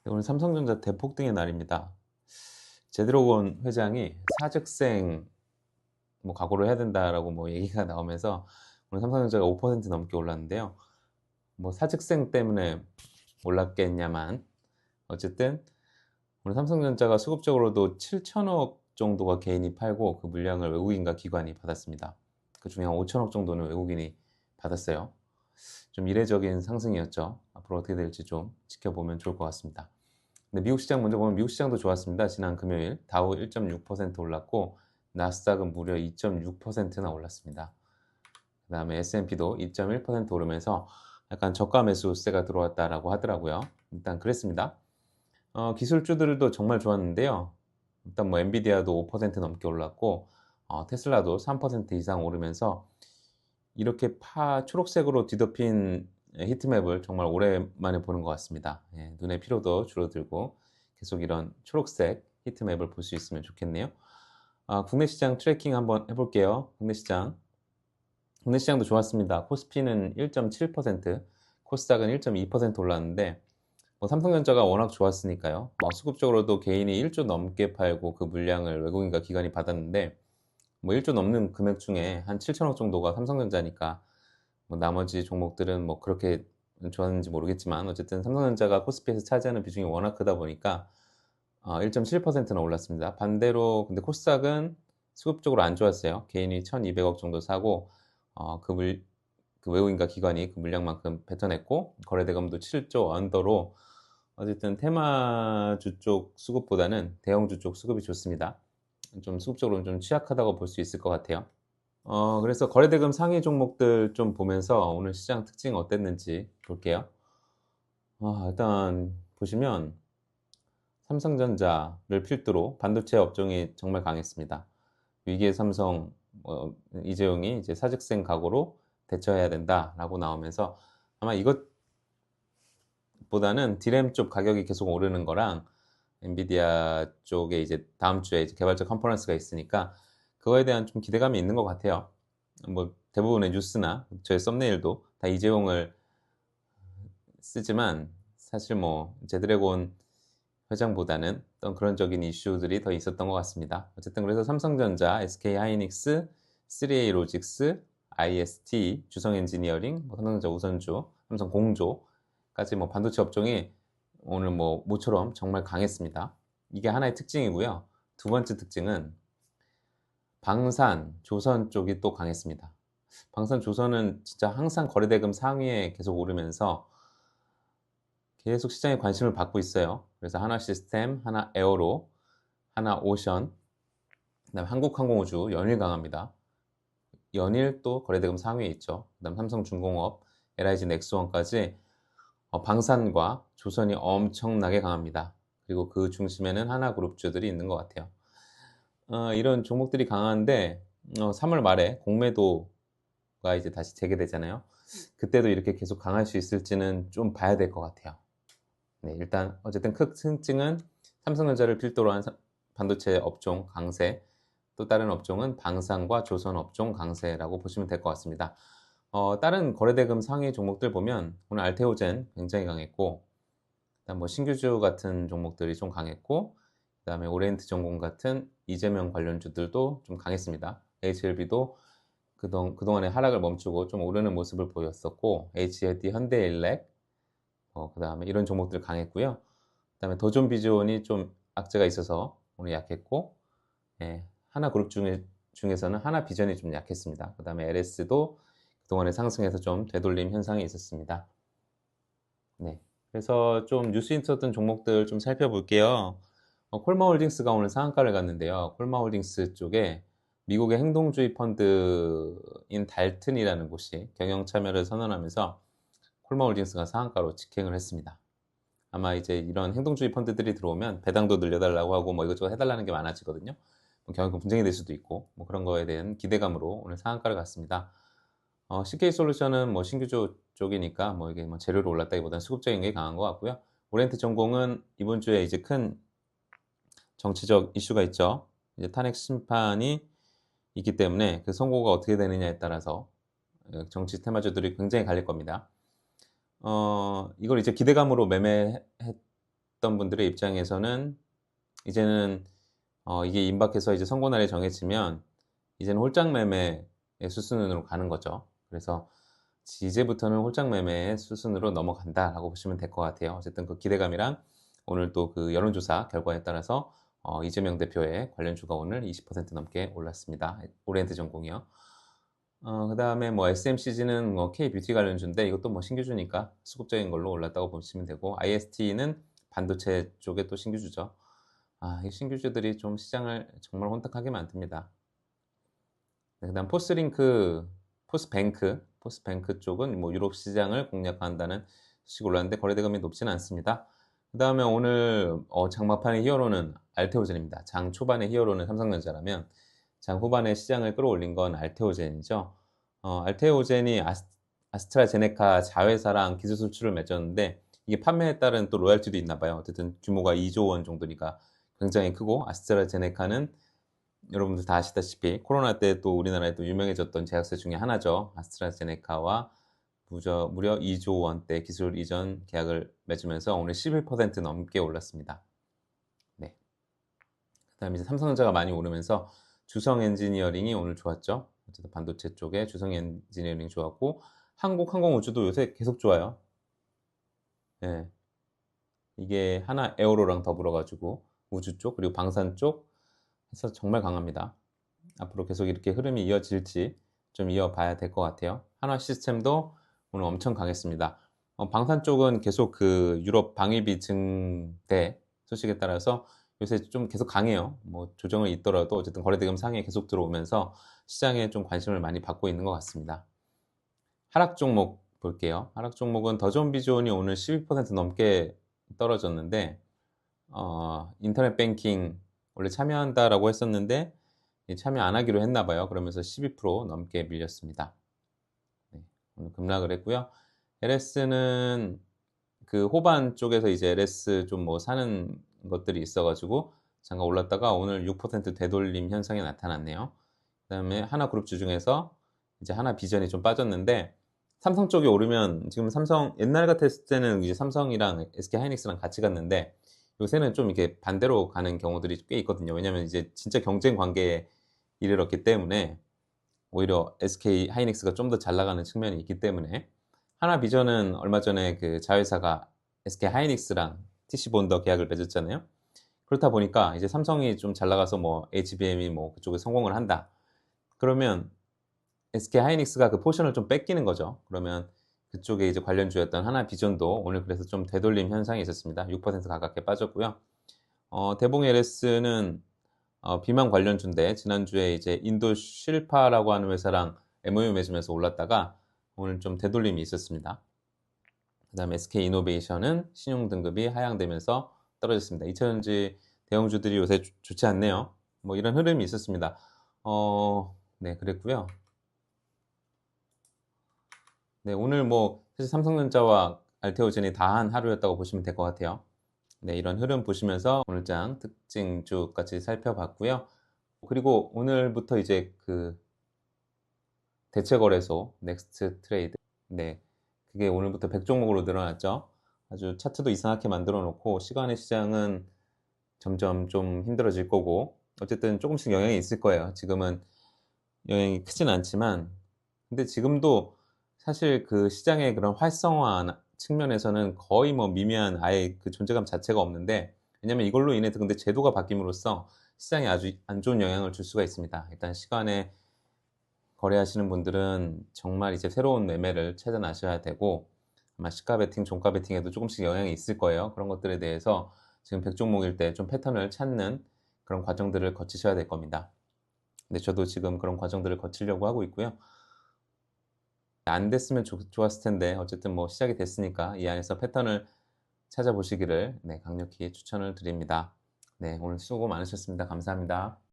네, 오늘 삼성전자 대폭등의 날입니다. 제드로건 회장이 사직생 각오를 해야 된다라고 얘기가 나오면서 오늘 삼성전자가 5% 넘게 올랐는데요. 사직생 때문에 올랐겠냐만 어쨌든 오늘 삼성전자가 수급적으로도 7천억 정도가 개인이 팔고 그 물량을 외국인과 기관이 받았습니다. 그중에 한 5천억 정도는 외국인이 받았어요. 좀 이례적인 상승이었죠. 앞으로 어떻게 될지 좀 지켜보면 좋을 것 같습니다. 네, 미국 시장 먼저 보면 미국 시장도 좋았습니다. 지난 금요일 다우 1.6% 올랐고 나스닥은 무려 2.6%나 올랐습니다. 그 다음에 S&P도 2.1% 오르면서 약간 저가 매수세가 들어왔다라고 하더라고요. 일단 그랬습니다. 기술주들도 정말 좋았는데요. 일단 엔비디아도 5% 넘게 올랐고 테슬라도 3% 이상 오르면서 이렇게 초록색으로 뒤덮인 히트맵을 정말 오랜만에 보는 것 같습니다. 예, 눈의 피로도 줄어들고 계속 이런 초록색 히트맵을 볼 수 있으면 좋겠네요. 국내 시장 트래킹 한번 해볼게요. 국내 시장도 좋았습니다. 코스피는 1.7%, 코스닥은 1.2% 올랐는데 삼성전자가 워낙 좋았으니까요. 수급적으로도 개인이 1조 넘게 팔고 그 물량을 외국인과 기관이 받았는데 1조 넘는 금액 중에 한 7천억 정도가 삼성전자니까 나머지 종목들은 그렇게 좋았는지 모르겠지만 어쨌든 삼성전자가 코스피에서 차지하는 비중이 워낙 크다 보니까 1.7%나 올랐습니다. 반대로 근데 코스닥은 수급적으로 안 좋았어요. 개인이 1,200억 정도 사고 그 외국인과 기관이 그 물량만큼 뱉어냈고 거래대금도 7조 언더로 어쨌든 테마주 쪽 수급보다는 대형주 쪽 수급이 좋습니다. 좀 수급적으로는 좀 취약하다고 볼 수 있을 것 같아요. 그래서 거래대금 상위 종목들 좀 보면서 오늘 시장 특징 어땠는지 볼게요. 일단 보시면 삼성전자를 필두로 반도체 업종이 정말 강했습니다. 위기의 삼성 이재용이 이제 사직생 각오로 대처해야 된다라고 나오면서 아마 이것보다는 디램 쪽 가격이 계속 오르는 거랑 엔비디아 쪽에 이제 다음 주에 이제 개발자 컨퍼런스가 있으니까 그거에 대한 좀 기대감이 있는 것 같아요. 대부분의 뉴스나 저의 썸네일도 다 이재용을 쓰지만 사실 제드래곤 회장보다는 어떤 그런적인 이슈들이 더 있었던 것 같습니다. 어쨌든 그래서 삼성전자, SK하이닉스, 3A 로직스, IST, 주성 엔지니어링, 삼성전자 우선주, 삼성 공조까지 반도체 업종이 오늘 모처럼 정말 강했습니다. 이게 하나의 특징이고요. 두 번째 특징은 방산, 조선 쪽이 또 강했습니다. 방산, 조선은 진짜 항상 거래대금 상위에 계속 오르면서 계속 시장에 관심을 받고 있어요. 그래서 하나 시스템, 하나 에어로, 하나 오션, 그다음 한국항공우주, 연일 강합니다. 연일 또 거래대금 상위에 있죠. 그다음 삼성중공업, LIG 넥스원까지 방산과 조선이 엄청나게 강합니다. 그리고 그 중심에는 하나그룹주들이 있는 것 같아요. 이런 종목들이 강한데 3월 말에 공매도가 이제 다시 재개되잖아요. 그때도 이렇게 계속 강할 수 있을지는 좀 봐야 될 것 같아요. 네, 일단 어쨌든 큰 특징은 삼성전자를 필두로 한 반도체 업종 강세, 또 다른 업종은 방산과 조선 업종 강세라고 보시면 될 것 같습니다. 다른 거래대금 상위 종목들 보면 오늘 알테오젠 굉장히 강했고, 그다음 신규주 같은 종목들이 좀 강했고, 그다음에 오리엔트 전공 같은 이재명 관련주들도 좀 강했습니다. HLB도 그동안의 하락을 멈추고 좀 오르는 모습을 보였었고, HLD, 현대일렉, 그다음에 이런 종목들 강했고요. 그다음에 도존비주온이 좀 악재가 있어서 오늘 약했고, 예, 하나그룹 중에서는 하나비전이 좀 약했습니다. 그다음에 LS도 그동안에 상승해서 좀 되돌림 현상이 있었습니다. 네. 그래서 좀 뉴스 있었던 종목들 좀 살펴볼게요. 콜마홀딩스가 오늘 상한가를 갔는데요. 콜마홀딩스 쪽에 미국의 행동주의 펀드인 달튼이라는 곳이 경영 참여를 선언하면서 콜마홀딩스가 상한가로 직행을 했습니다. 아마 이제 이런 행동주의 펀드들이 들어오면 배당도 늘려달라고 하고 이것저것 해달라는 게 많아지거든요. 경영권 분쟁이 될 수도 있고 그런 거에 대한 기대감으로 오늘 상한가를 갔습니다. CK솔루션은 신규주 쪽이니까 이게 재료로 올랐다기보다는 수급적인 게 강한 것 같고요. 오리엔트 전공은 이번 주에 이제 큰 정치적 이슈가 있죠. 이제 탄핵 심판이 있기 때문에 그 선고가 어떻게 되느냐에 따라서 정치 테마주들이 굉장히 갈릴 겁니다. 이걸 이제 기대감으로 매매했던 있던 분들의 입장에서는 이제는 이게 임박해서 이제 선고날이 정해지면 이제는 홀짝 매매의 수순으로 가는 거죠. 그래서 이제부터는 홀짝 매매의 수순으로 넘어간다라고 보시면 될 것 같아요. 어쨌든 그 기대감이랑 오늘 또 그 여론조사 결과에 따라서 이재명 대표의 관련주가 오늘 20% 넘게 올랐습니다. 오리엔트 전공이요. 그다음에 뭐 SMCG는 뭐 K-뷰티 관련주인데 이것도 뭐 신규주니까 수급적인 걸로 올랐다고 보시면 되고, IST는 반도체 쪽에 또 신규주죠. 이 신규주들이 좀 시장을 정말 혼탁하게 만듭니다. 네, 그다음 포스뱅크 쪽은 뭐 유럽 시장을 공략한다는 소식이 올랐는데 거래대금이 높지는 않습니다. 그다음에 오늘 장막판의 히어로는 알테오젠입니다. 장 초반의 히어로는 삼성전자라면 장 후반에 시장을 끌어올린 건 알테오젠이죠. 알테오젠이 아스트라제네카 자회사랑 기술 수출을 맺었는데 이게 판매에 따른 또 로열티도 있나 봐요. 어쨌든 규모가 2조 원 정도니까 굉장히 크고, 아스트라제네카는 여러분들 다 아시다시피 코로나 때 또 우리나라에 또 유명해졌던 제약사 중에 하나죠. 아스트라제네카와 무려 2조 원대 기술 이전 계약을 맺으면서 오늘 11% 넘게 올랐습니다. 네. 그다음에 이제 삼성전자가 많이 오르면서 주성 엔지니어링이 오늘 좋았죠. 어쨌든 반도체 쪽에 주성 엔지니어링 좋았고, 한국항공우주도 요새 계속 좋아요. 예. 이게 하나 에어로랑 더불어 가지고 우주 쪽 그리고 방산 쪽 해서 정말 강합니다. 앞으로 계속 이렇게 흐름이 이어질지 좀 이어봐야 될 것 같아요. 한화 시스템도 오늘 엄청 강했습니다. 방산 쪽은 계속 그 유럽 방위비 증대 소식에 따라서 요새 좀 계속 강해요. 뭐 조정은 있더라도 어쨌든 거래대금 상에 계속 들어오면서 시장에 좀 관심을 많이 받고 있는 것 같습니다. 하락 종목 볼게요. 하락 종목은 더존비존이 오늘 12% 넘게 떨어졌는데, 인터넷 뱅킹 원래 참여한다라고 했었는데 참여 안 하기로 했나 봐요. 그러면서 12% 넘게 밀렸습니다. 네, 오늘 급락을 했고요. LS는 그 호반 쪽에서 이제 LS 좀 뭐 사는 것들이 있어가지고 잠깐 올랐다가 오늘 6% 되돌림 현상이 나타났네요. 그다음에 하나그룹주 중에서 이제 하나비전이 좀 빠졌는데, 삼성 쪽이 오르면 지금 삼성 옛날 같았을 때는 이제 삼성이랑 SK하이닉스랑 같이 갔는데 요새는 좀 이렇게 반대로 가는 경우들이 꽤 있거든요. 왜냐하면 이제 진짜 경쟁 관계에 이르렀기 때문에 오히려 SK하이닉스가 좀 더 잘 나가는 측면이 있기 때문에, 하나비전은 얼마 전에 그 자회사가 SK하이닉스랑 TC본더 계약을 맺었잖아요. 그렇다 보니까 이제 삼성이 좀 잘 나가서 뭐 HBM이 뭐 그쪽에 성공을 한다. 그러면 SK하이닉스가 그 포션을 좀 뺏기는 거죠. 그러면 그쪽에 이제 관련주였던 하나비전도 오늘 그래서 좀 되돌림 현상이 있었습니다. 6% 가깝게 빠졌고요. 대봉 LS는 비만 관련주인데 지난주에 이제 인도 실파라고 하는 회사랑 MOU 맺으면서 올랐다가 오늘 좀 되돌림이 있었습니다. 그다음에 SK이노베이션은 신용 등급이 하향되면서 떨어졌습니다. 2차전지 대형주들이 요새 좋지 않네요. 뭐 이런 흐름이 있었습니다. 네, 그랬고요. 네, 오늘 뭐 사실 삼성전자와 알테오젠이 다 한 하루였다고 보시면 될 것 같아요. 네, 이런 흐름 보시면서 오늘장 특징주까지 살펴봤고요. 그리고 오늘부터 이제 그 대체거래소 넥스트 트레이드, 네, 그게 오늘부터 100종목으로 늘어났죠. 아주 차트도 이상하게 만들어 놓고 시간의 시장은 점점 좀 힘들어질 거고, 어쨌든 조금씩 영향이 있을 거예요. 지금은 영향이 크진 않지만, 근데 지금도 사실 그 시장의 그런 활성화 측면에서는 거의 뭐 미미한 아예 그 존재감 자체가 없는데, 왜냐면 이걸로 인해 근데 제도가 바뀜으로써 시장에 아주 안 좋은 영향을 줄 수가 있습니다. 일단 시간에 거래하시는 분들은 정말 이제 새로운 매매를 찾아 나셔야 되고, 아마 시가 베팅, 종가 베팅에도 조금씩 영향이 있을 거예요. 그런 것들에 대해서 지금 100종목일 때 좀 패턴을 찾는 그런 과정들을 거치셔야 될 겁니다. 근데 저도 지금 그런 과정들을 거치려고 하고 있고요. 안 됐으면 좋았을 텐데 어쨌든 뭐 시작이 됐으니까 이 안에서 패턴을 찾아보시기를, 네, 강력히 추천을 드립니다. 네, 오늘 수고 많으셨습니다. 감사합니다.